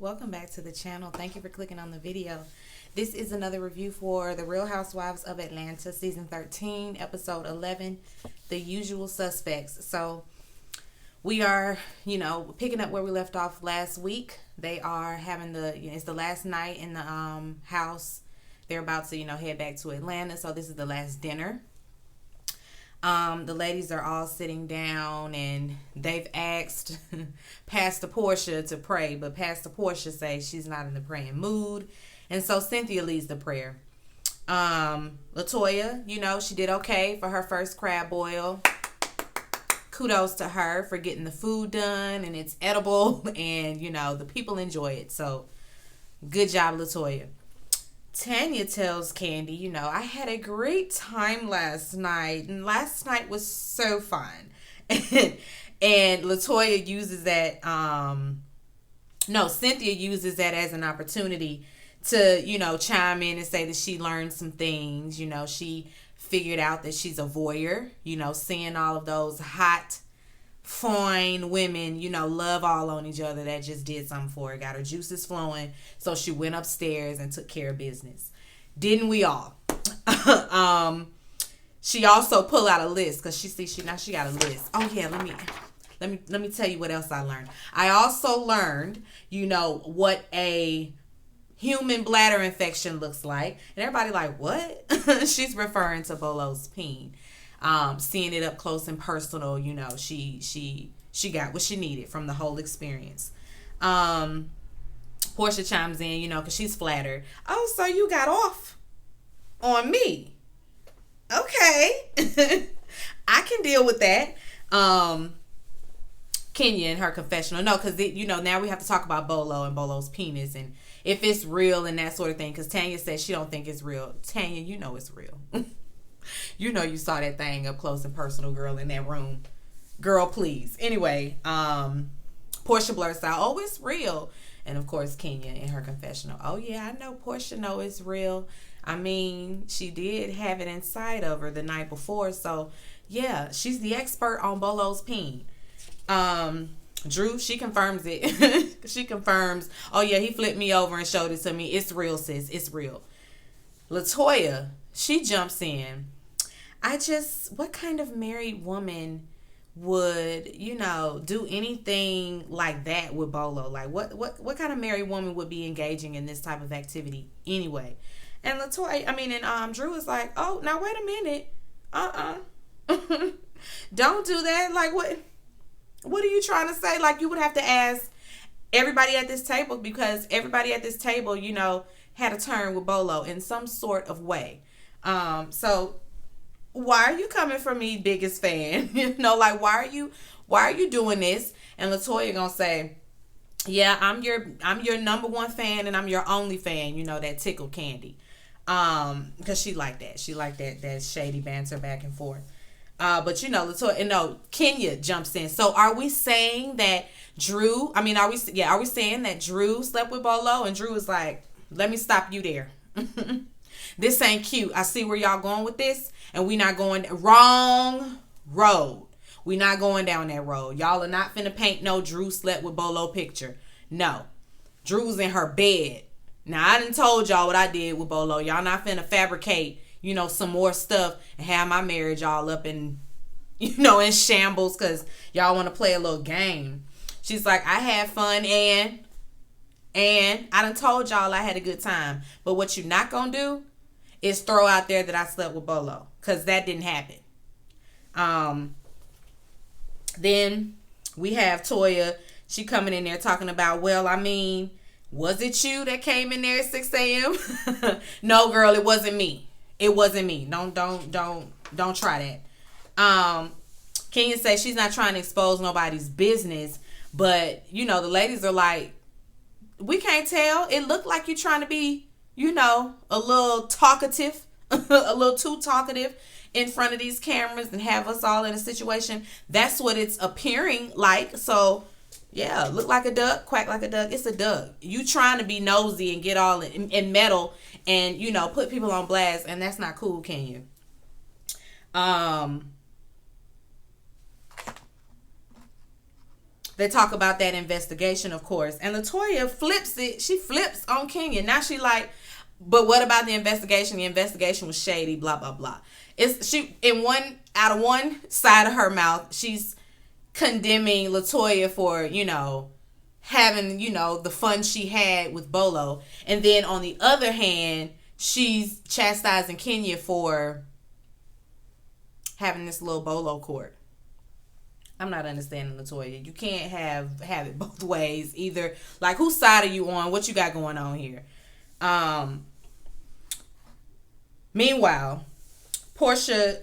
Welcome back to the channel. Thank you for clicking on the video. This is another review for the Real Housewives of Atlanta, season 13, episode 11, The Usual Suspects. So we are, picking up where we left off last week. They are having it's the last night in the house. They're about to, head back to Atlanta. So this is the last dinner. The ladies are all sitting down and they've asked Pastor Porsha to pray, but Pastor Porsha says she's not in the praying mood. And so Cynthia leads the prayer. LaToya, she did okay for her first crab boil. Kudos to her for getting the food done and it's edible and, the people enjoy it. So good job, LaToya. Tanya tells Candy, I had a great time last night. And last night was so fun. And LaToya uses that, Cynthia uses that as an opportunity to, chime in and say that she learned some things. She figured out that she's a voyeur, seeing all of those hot, fine women, love all on each other. That just did something for her. Got her juices flowing. So she went upstairs and took care of business. Didn't we all? She also pulled out a list because she got a list. Oh yeah, let me tell you what else I learned. I also learned, what a human bladder infection looks like. And everybody like, what? She's referring to Bolo's peen. Seeing it up close and personal, she got what she needed from the whole experience. Porsha chimes in, because she's flattered. Oh, so you got off on me. Okay. I can deal with that. Kenya in her confessional. No, because, now we have to talk about Bolo and Bolo's penis and if it's real and that sort of thing. Because Tanya says she don't think it's real. Tanya, it's real. You saw that thing up close and personal, girl, in that room. Girl, please. Anyway, Porsha blurts out, oh, it's real. And, of course, Kenya in her confessional. Oh, yeah, I know Porsha know it's real. I mean, she did have it inside of her the night before. So, yeah, she's the expert on Bolo's peen. Drew, she confirms it. She confirms, oh, yeah, he flipped me over and showed it to me. It's real, sis. It's real. LaToya, she jumps in. What kind of married woman would, do anything like that with Bolo? Like, what kind of married woman would be engaging in this type of activity anyway? And Drew is like, oh, now wait a minute. Don't do that. Like, what are you trying to say? Like, you would have to ask everybody at this table because everybody at this table, had a turn with Bolo in some sort of way. So why are you coming for me, biggest fan? Why are you doing this? And LaToya gonna say, yeah, I'm your number one fan and I'm your only fan, that tickle Candy. Because she like that. She like that shady banter back and forth. But LaToya, Kenya jumps in. So are we saying that Drew, are we saying that Drew slept with Bolo? And Drew is like, let me stop you there. This ain't cute. I see where y'all going with this. And we not going wrong road. We not going down that road. Y'all are not finna paint no Drew slept with Bolo picture. No. Drew's in her bed. Now, I done told y'all what I did with Bolo. Y'all not finna fabricate, some more stuff and have my marriage all up in, in shambles because y'all want to play a little game. She's like, I had fun and I done told y'all I had a good time. But what you not gonna do is throw out there that I slept with Bolo. Because that didn't happen. Then we have Toya. She coming in there talking about, was it you that came in there at 6 a.m.? No, girl, it wasn't me. It wasn't me. Don't try that. Kenya says she's not trying to expose nobody's business. But, the ladies are like, we can't tell. It looked like you're trying to be, a little talkative, a little too talkative in front of these cameras and have us all in a situation. That's what it's appearing like. So, yeah, look like a duck, quack like a duck. It's a duck. You trying to be nosy and get all in metal and, put people on blast. And that's not cool, can you? They talk about that investigation, of course. And LaToya flips it. She flips on Kenya. Now she like, but what about the investigation? The investigation was shady, blah, blah, blah. Out of one side of her mouth, she's condemning LaToya for, having, the fun she had with Bolo. And then on the other hand, she's chastising Kenya for having this little Bolo court. I'm not understanding LaToya. You can't have it both ways. Either, like, whose side are you on? What you got going on here? Meanwhile, Porsha,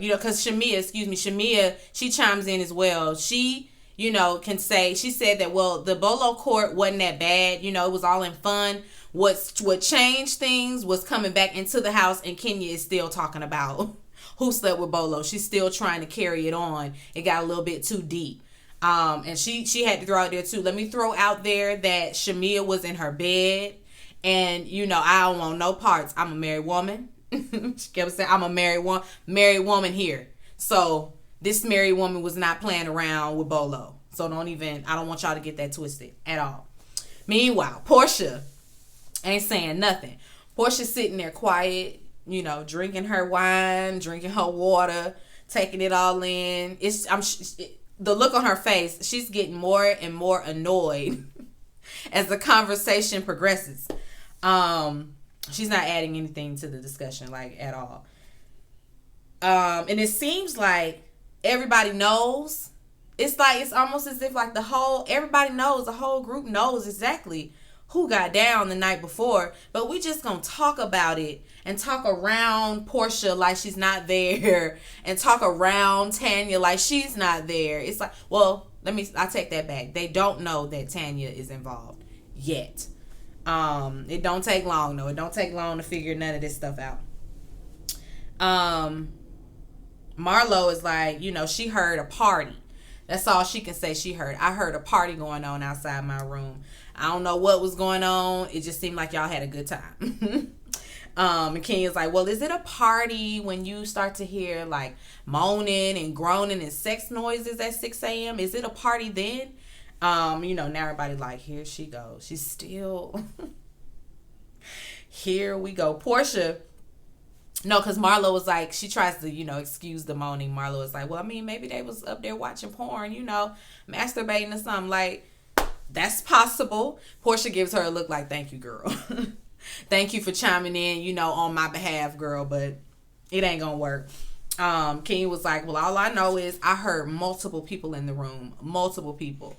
because Shamia, she chimes in as well. She, can say, she said that, well, the Bolo court wasn't that bad. It was all in fun. What changed things was coming back into the house, and Kenya is still talking about who slept with Bolo. She's still trying to carry it on. It got a little bit too deep. And she had to throw out there too. Let me throw out there that Shamia was in her bed. And, I don't want no parts. I'm a married woman. She kept saying, I'm a married woman here. So this married woman was not playing around with Bolo. So I don't want y'all to get that twisted at all. Meanwhile, Porsha ain't saying nothing. Porsha's sitting there quiet, drinking her wine, drinking her water, taking it all in. The look on her face, she's getting more and more annoyed as the conversation progresses. She's not adding anything to the discussion, like, at all. And it seems like everybody knows. It's almost as if like the whole group knows exactly who got down the night before, but we just gonna talk about it and talk around Porsha like she's not there, and talk around Tanya like she's not there. It's like, well, I take that back. They don't know that Tanya is involved yet. It don't take long though. It don't take long to figure none of this stuff out. Marlo is like, she heard a party. That's all she can say. I heard a party going on outside my room. I don't know what was going on. It just seemed like y'all had a good time. And Kenya's like, well, is it a party when you start to hear like moaning and groaning and sex noises at 6 a.m.? Is it a party then? Now everybody like, here she goes. She's still... Here we go. Porsha... No, because Marlo was like, she tries to, excuse the moaning. Marlo was like, well, maybe they was up there watching porn, masturbating or something. Like, that's possible. Porsha gives her a look like, thank you, girl. Thank you for chiming in, on my behalf, girl, but it ain't gonna work. Kenya was like, well, all I know is I heard multiple people in the room. Multiple people.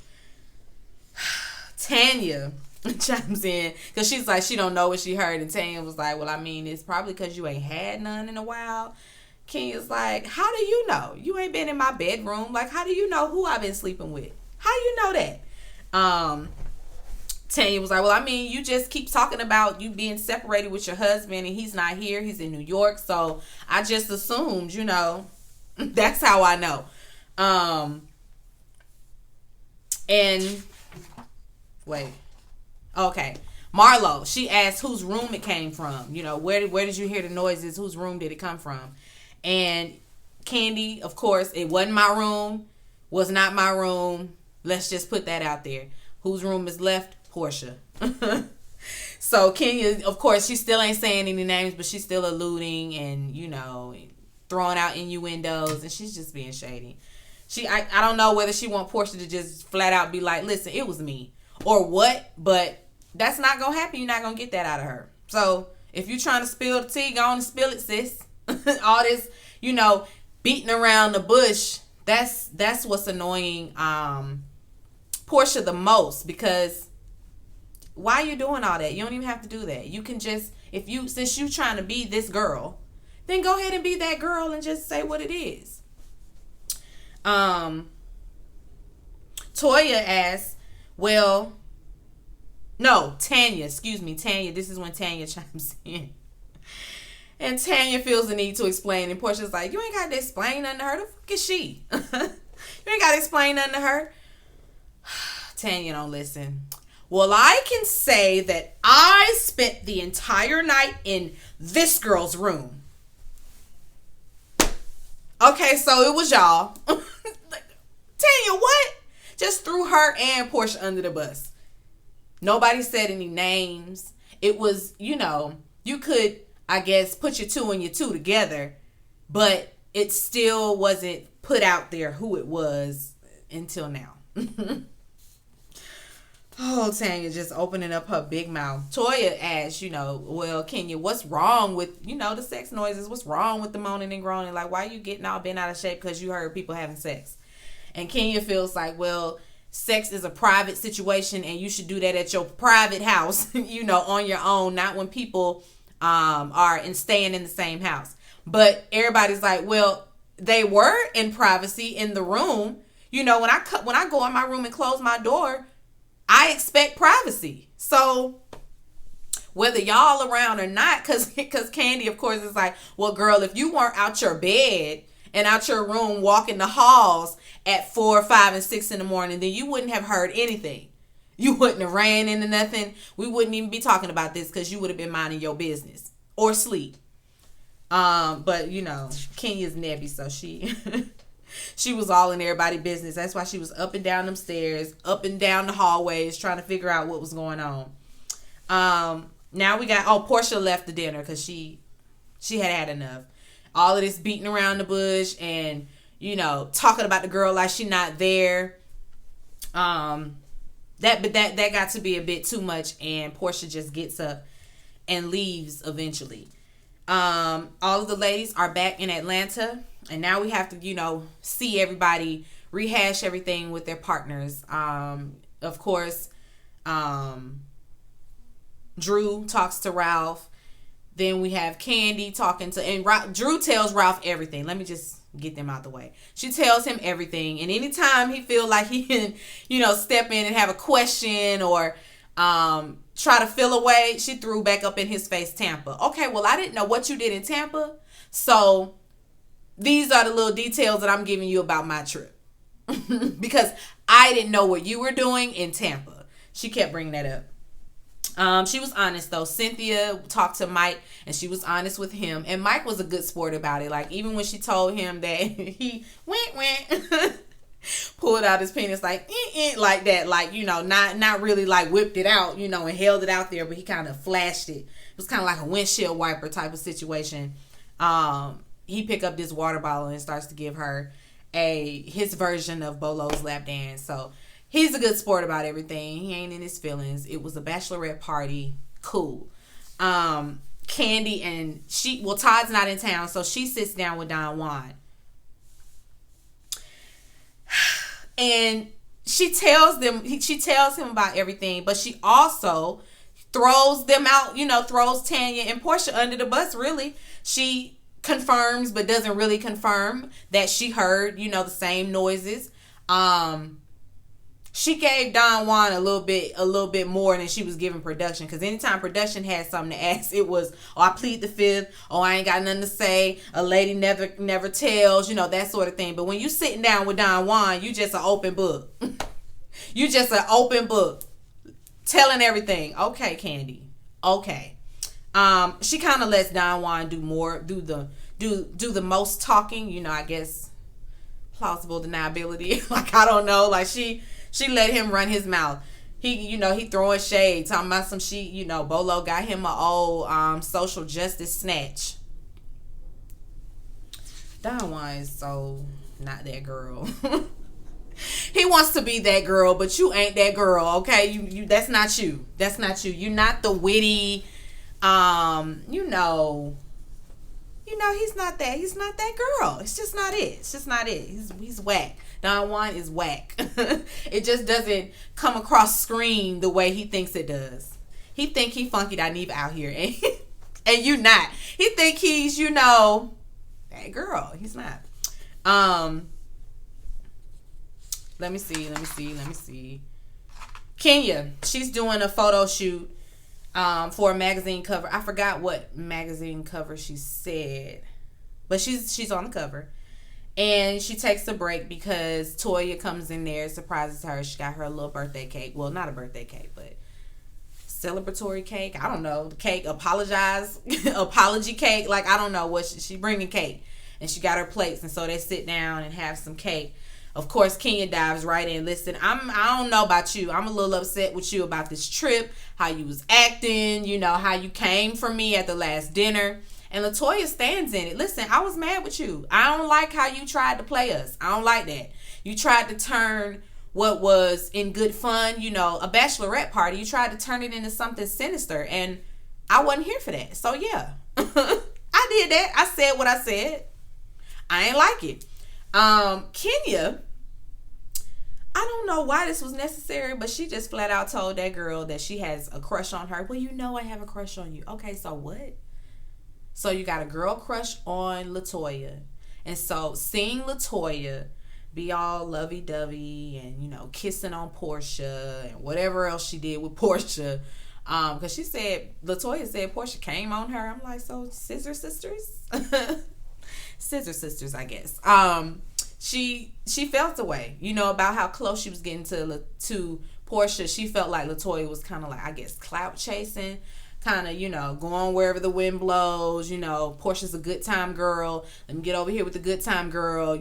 Tanya chimes in because she's like, she don't know what she heard, and Tanya was like, well, it's probably because you ain't had none in a while. Kenya's like, how do you know? You ain't been in my bedroom. Like, how do you know who I've been sleeping with? How you know that? Tanya was like, well, you just keep talking about you being separated with your husband and he's not here. He's in New York. So I just assumed, that's how I know. And wait. Okay. Marlo, she asked whose room it came from. Where did you hear the noises? Whose room did it come from? And Candy, of course, it wasn't my room. Was not my room. Let's just put that out there. Whose room is left? Porsha. So Kenya, of course, she still ain't saying any names, but she's still alluding and, throwing out innuendos, and she's just being shady. I don't know whether she want Porsha to just flat out be like, listen, it was me. Or what, but that's not gonna happen. You're not gonna get that out of her. So if you're trying to spill the tea, go on and spill it, sis. All this, beating around the bush, that's what's annoying Porsha the most, because why are you doing all that? You don't even have to do that. You can just, since you trying to be this girl, then go ahead and be that girl and just say what it is. Toya asks, well, no, Tanya, excuse me, Tanya. This is when Tanya chimes in. And Tanya feels the need to explain. And Portia's like, you ain't got to explain nothing to her. The fuck is she? You ain't got to explain nothing to her. Tanya don't listen. Well, I can say that I spent the entire night in this girl's room. Okay, so it was y'all. Tanya, what? just threw her and Porsha under the bus. Nobody said any names. It was, you could, I guess, put your two and your two together, but it still wasn't put out there who it was until now. Oh, Tanya just opening up her big mouth. Toya asked, well, Kenya, what's wrong with, the sex noises? What's wrong with the moaning and groaning? Like, why you getting all bent out of shape because you heard people having sex? And Kenya feels like, well, sex is a private situation and you should do that at your private house, on your own, not when people are staying in the same house. But everybody's like, well, they were in privacy in the room. When I go in my room and close my door, I expect privacy. So whether y'all around or not, because Candy, of course, is like, well, girl, if you weren't out your bed and out your room walking the halls at 4, 5, and 6 in the morning, then you wouldn't have heard anything. You wouldn't have ran into nothing. We wouldn't even be talking about this because you would have been minding your business or sleep. But Kenya's nebby, so she was all in everybody's business. That's why she was up and down them stairs, up and down the hallways, trying to figure out what was going on. Now we got, Porsha left the dinner because she had got enough. All of this beating around the bush and, talking about the girl like she not there. That got to be a bit too much, and Porsha just gets up and leaves eventually. All of the ladies are back in Atlanta, and now we have to, see everybody rehash everything with their partners. Of course, Drew talks to Ralph. Then we have Candy talking to, and Drew tells Ralph everything. Let me just get them out the way. She tells him everything, and anytime he feel like he can, step in and have a question or try to feel away, she threw back up in his face Tampa. Okay, well, I didn't know what you did in Tampa, so these are the little details that I'm giving you about my trip. Because I didn't know what you were doing in Tampa. She kept bringing that up. She was honest though. Cynthia talked to Mike and she was honest with him, and Mike was a good sport about it. Like, even when she told him that he went pulled out his penis like like that, like, not really like whipped it out, and held it out there, but he kind of flashed it. It was kind of like a windshield wiper type of situation. He picked up this water bottle and starts to give her his version of Bolo's lap dance. So he's a good sport about everything. He ain't in his feelings. It was a bachelorette party. Cool. Candy and Todd's not in town, so she sits down with Don Juan. And she tells him about everything, but she also throws them out, throws Tanya and Porsha under the bus, really. She confirms, but doesn't really confirm that she heard, the same noises. She gave Don Juan a little bit more than she was giving production, because anytime production had something to ask, it was, I plead the fifth, I ain't got nothing to say, a lady never tells, that sort of thing. But when you sitting down with Don Juan, you just an open book. You just an open book, telling everything. Okay, Candy. Okay. She kind of lets Don Juan do the most talking. I guess plausible deniability. Like, I don't know. Like, she let him run his mouth. He throwing shade, talking about some Bolo got him a old social justice snatch. Don Juan is so not that girl. He wants to be that girl, but you ain't that girl, okay? You that's not you. That's not you. You're not the witty, he's not that. He's not that girl. It's just not it. It's just not it. He's whack. Don Juan is whack. It just doesn't come across screen the way he thinks it does. He think he funky Dineva out here, and you not. He think he's, that girl. He's not. Let me see. Kenya, she's doing a photo shoot for a magazine cover. I forgot what magazine cover she said, but she's on the cover. And she takes a break because Toya comes in there, surprises her. She got her a little birthday cake. Well, not a birthday cake, but celebratory cake. I don't know. The cake, apology cake. Like, I don't know what she bringing cake. And she got her plates, and so they sit down and have some cake. Of course, Kenya dives right in. Listen, I don't know about you. I'm a little upset with you about this trip, how you was acting, how you came for me at the last dinner. And Latoya stands in it. Listen, I was mad with you. I don't like how you tried to play us. I don't like that. You tried to turn what was in good fun, a bachelorette party. You tried to turn it into something sinister. And I wasn't here for that. So, yeah. I did that. I said what I said. I ain't like it. Kenya, I don't know why this was necessary, but she just flat out told that girl that she has a crush on her. Well, I have a crush on you. Okay, so what? So you got a girl crush on Latoya. And so seeing Latoya be all lovey-dovey and, kissing on Porsha and whatever else she did with Porsha. Because Latoya said Porsha came on her. I'm like, so scissor sisters? Scissor sisters, I guess. She felt the way, about how close she was getting to Porsha. She felt like Latoya was kind of like, I guess, clout chasing. Kind of, going wherever the wind blows. Porsha's a good time girl. Let me get over here with the good time girl.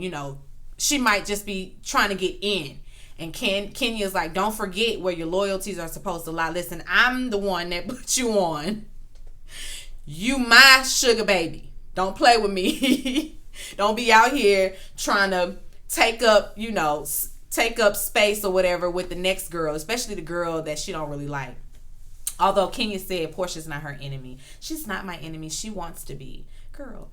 She might just be trying to get in. And Kenya's like, don't forget where your loyalties are supposed to lie. Listen, I'm the one that put you on. You my sugar baby. Don't play with me. Don't be out here trying to take up space or whatever with the next girl, especially the girl that she don't really like. Although Kenya said Porsha's not her enemy. She's not my enemy. She wants to be. Girl,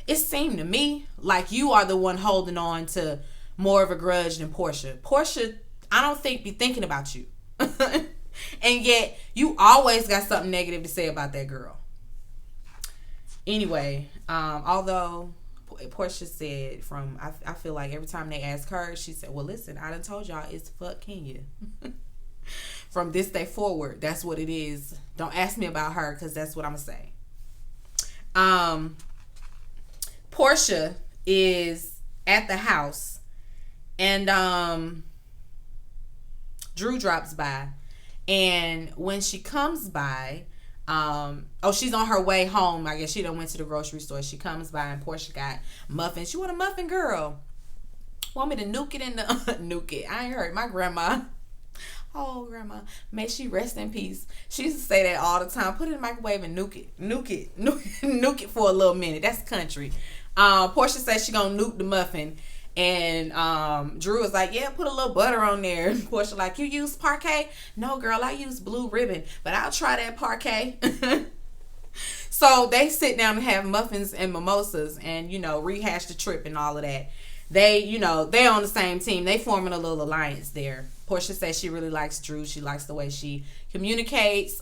it seemed to me like you are the one holding on to more of a grudge than Porsha. Porsha, I don't think be thinking about you. And yet, you always got something negative to say about that girl. Anyway, although Porsha said I feel like every time they ask her, she said, well, listen, I done told y'all it's fuck Kenya. From this day forward, that's what it is. Don't ask me about her because that's what I'm going to say. Porsha is at the house and Drew drops by. And when she comes by, she's on her way home. I guess she done went to the grocery store. She comes by and Porsha got muffins. She want a muffin, girl. Want me to nuke it in the nuke it. I ain't heard my grandma. Oh, grandma, may she rest in peace. She used to say that all the time. Put it in the microwave and nuke it for a little minute. That's country. Porsha says she gonna nuke the muffin. And Drew was like, yeah, put a little butter on there. And Porsha like, you use Parquet? No, girl, I use Blue Ribbon. But I'll try that Parquet. So they sit down and have muffins and mimosas and, rehash the trip and all of that. They on the same team. They forming a little alliance there. Porsha says she really likes Drew. She likes the way she communicates.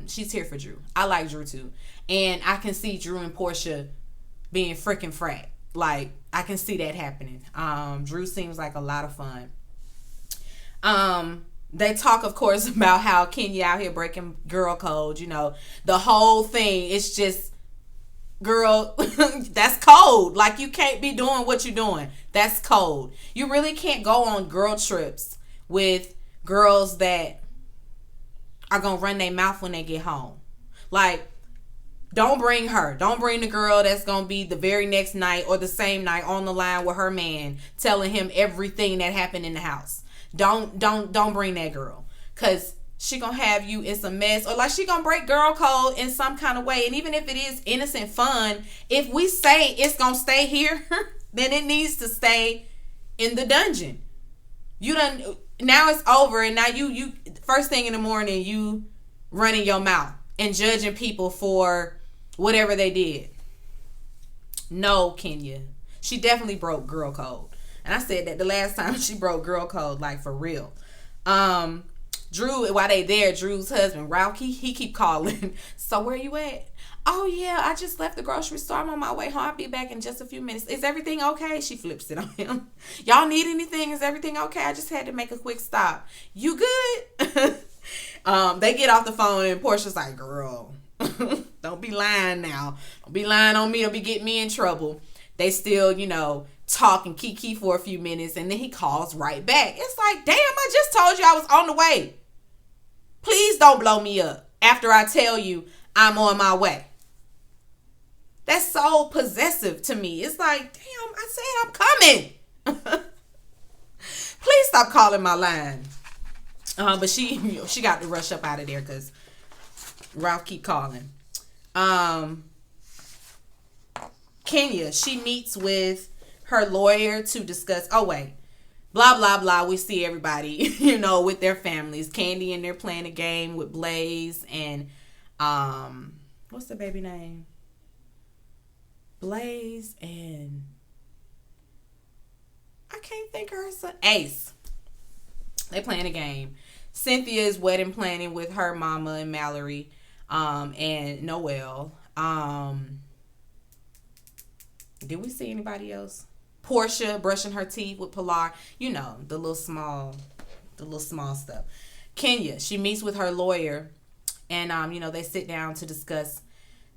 She's here for Drew. I like Drew too. And I can see Drew and Porsha being freaking frat. Like, I can see that happening. Drew seems like a lot of fun. They talk, of course, about how Kenya out here breaking girl code. The whole thing. It's just, girl, that's cold. Like, you can't be doing what you're doing. That's cold. You really can't go on girl trips with girls that are going to run their mouth when they get home. Like, don't bring her. Don't bring the girl that's going to be the very next night or the same night on the line with her man telling him everything that happened in the house. Don't bring that girl. Because she going to have you in some mess. Or like she going to break girl code in some kind of way. And even if it is innocent fun, if we say it's going to stay here, then it needs to stay in the dungeon. Now it's over, and now you first thing in the morning, you running your mouth and judging people for whatever they did. No, Kenya. She definitely broke girl code. And I said that the last time she broke girl code, like for real. Drew, while they there, Drew's husband, Ralph, he keep calling. So where you at? Oh, yeah, I just left the grocery store. I'm on my way home. I'll be back in just a few minutes. Is everything okay? She flips it on him. Y'all need anything? Is everything okay? I just had to make a quick stop. You good? They get off the phone and Portia's like, girl, don't be lying now. Don't be lying on me. Don't be getting me in trouble. They still, talk and kiki for a few minutes, and then he calls right back. It's like, damn, I just told you I was on the way. Please don't blow me up after I tell you I'm on my way. That's so possessive to me. It's like, damn, I said I'm coming. Please stop calling my line. But she got to rush up out of there because Ralph keep calling. Kenya, she meets with her lawyer to discuss. Oh wait, blah blah blah. We see everybody, with their families. Candy and they're playing a game with Blaze and what's the baby name? Blaze and I can't think of her son. Ace. They playing a game. Cynthia is wedding planning with her mama and Mallory, and Noelle. Did we see anybody else? Porsha brushing her teeth with Pilar. The little small stuff. Kenya, she meets with her lawyer, and they sit down to discuss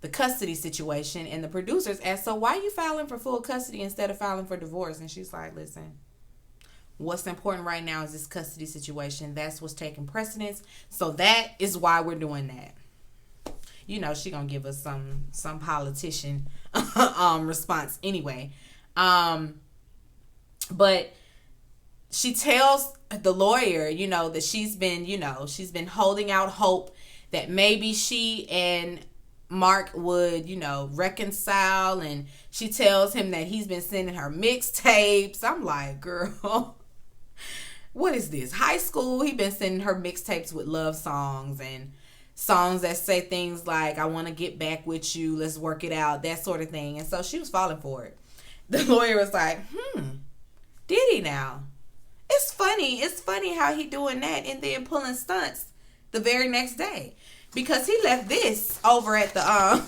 the custody situation. And the producers ask, so why are you filing for full custody instead of filing for divorce? And she's like, listen, what's important right now is this custody situation. That's what's taking precedence. So that is why we're doing that. She gonna give us some politician response anyway. But she tells the lawyer, that she's been holding out hope that maybe she and Marc would, reconcile. And she tells him that he's been sending her mixtapes. I'm like, girl, what is this? High school? He been sending her mixtapes with love songs and songs that say things like, I want to get back with you, let's work it out, that sort of thing. And so she was falling for it. The lawyer was like, did he now? It's funny how he doing that and then pulling stunts the very next day. Because he left this over at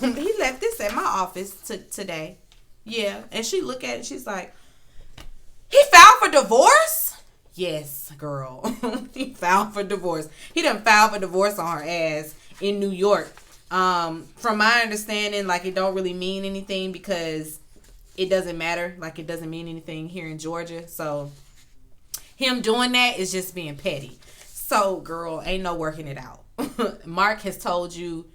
he left this at my office today. Yeah. And she look at it, she's like, he filed for divorce? Yes, girl. He filed for divorce. He done filed for divorce on her ass in New York. From my understanding, it don't really mean anything because it doesn't matter. It doesn't mean anything here in Georgia. So him doing that is just being petty. So, girl, ain't no working it out. Marc has told you,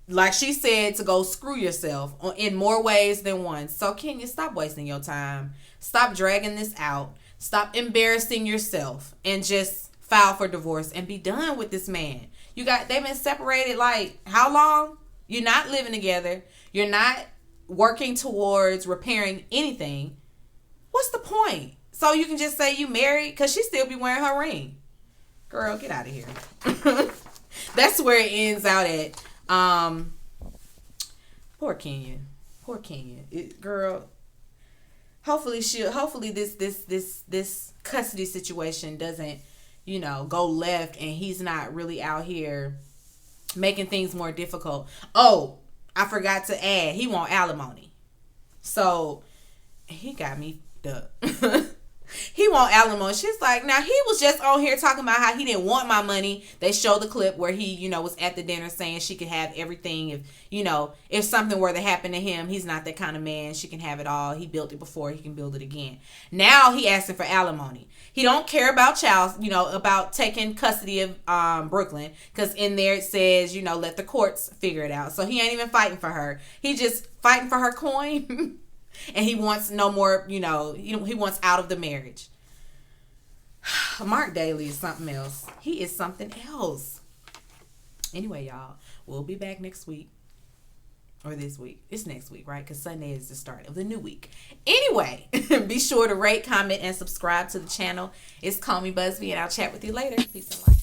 like she said, to go screw yourself in more ways than one. So, Kenya, stop wasting your time. Stop dragging this out. Stop embarrassing yourself and just file for divorce and be done with this man. They've been separated how long? You're not living together. You're not working towards repairing anything. What's the point? So you can just say you married because she still be wearing her ring. Girl, get out of here. That's where it ends out at. Poor Kenya. Girl. Hopefully this custody situation doesn't, go left and he's not really out here making things more difficult. Oh, I forgot to add, he want alimony. So he got me up. He want alimony. She's like, now he was just on here talking about how he didn't want my money. They showed the clip where he, was at the dinner saying she could have everything. If something were to happen to him, he's not that kind of man. She can have it all. He built it before. He can build it again. Now he asking for alimony. He don't care about about taking custody of Brooklyn. Because in there it says, let the courts figure it out. So he ain't even fighting for her. He just fighting for her coin. And he wants no more, he wants out of the marriage. Marc Daly is something else. He is something else. Anyway, y'all, we'll be back next week. Or this week. It's next week, right? Because Sunday is the start of the new week. Anyway, be sure to rate, comment, and subscribe to the channel. It's Call Me Busby, and I'll chat with you later. Peace and light.